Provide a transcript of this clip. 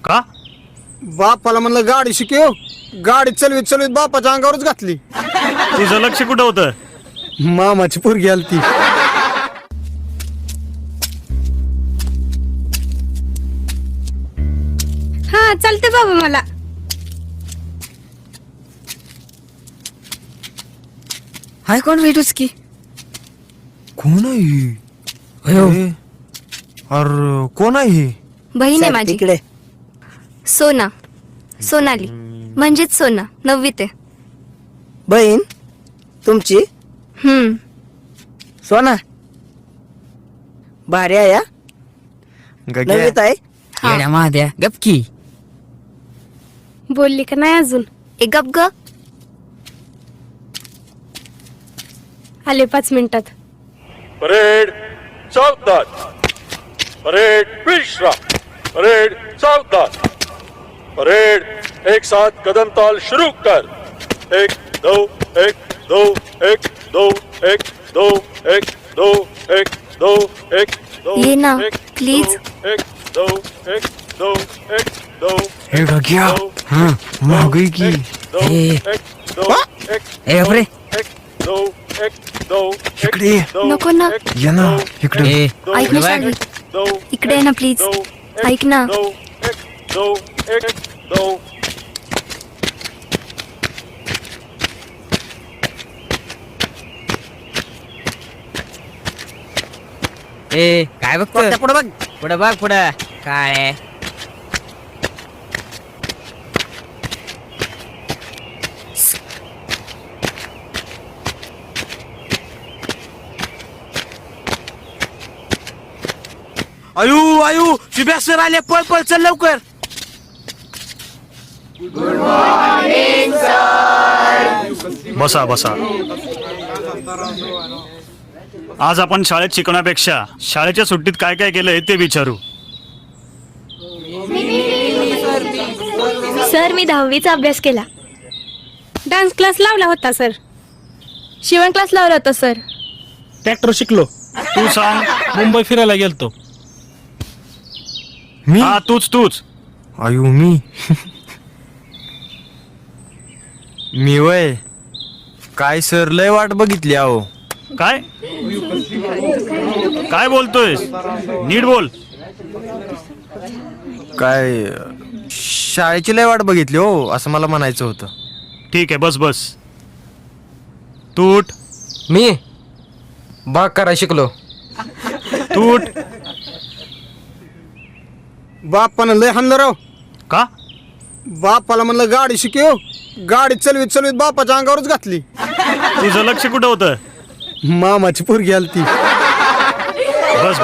का? बापाला म्हणलं गाडी शिकव, गाडी चलवीत चलवीत बापाच्या अंगावरच घातली. तुझं लक्ष कुठं होतं? मामाची पोरगी आलती. हा चालते बाबा मला. हाय कोण भेटूच की? कोण आहे? अरे कोण आहे? बहीण आहे माझी, तिकडे सोना, सोनाली म्हणजेच सोना, 9वीत आहे. बहीण तुमची हम्म. सोना भारी आहे या. नववीत आहे. हा. येड्या महाद्या गपकी. बोलली का नाही अजून? ए गप ग. आले 5 मिनिटात. परेड सावधान, परेड विश्राम, परेड सावधान, परेड एक साथ कदम ताल शुरू कर. 1 2 1 2 1 2 1 2 1 2 1 2 1 2. ये ना, please. 1 2 1 2 1 2. हे गग्या, हाँ महागाई की. ए. 1 2 1 ए गपरे. 1 2 1 2 इकडे ये. नको ना. ये ना इकडे. ए ऐक ना शाली, इकडे आहे ना प्लीज. ऐक ना. 2 1 2 1 2. ए काय बघतो? पुढे बघ. पुढे बघ पुढे काय आहे? आयु आयु शुभ्या सर आले. पळ पळ चल लवकर. बसा बसा. आज आपण शाळेत शिकण्यापेक्षा शाळेच्या सुट्टीत काय काय केलंय ते विचारू. सर मी 10वीचा अभ्यास केला. डान्स क्लास लावला होता सर. शिवण क्लास लावला होता सर. ट्रॅक्टर शिकलो. तू सांग. मुंबई फिरायला गेलतो. मी हा तूच. आयु मी वय काय सर लय वाट बघितली अहो. काय काय बोलतोयस? नीट बोल. काय शाळेची लय वाट बघितली हो असं मला म्हणायचं होतं. ठीक आहे, बस. तू उठ. मी बाग करायला शिकलो. तू उठ. बापानं लय हाणलं राव. का? बापाला म्हणलं गाडी शिकव, गाडी चलवीत चलवीत बापाच्या अंगावरच घातली. तुझं लक्ष कुठं होतं? मामाची पोरगी आलती. बस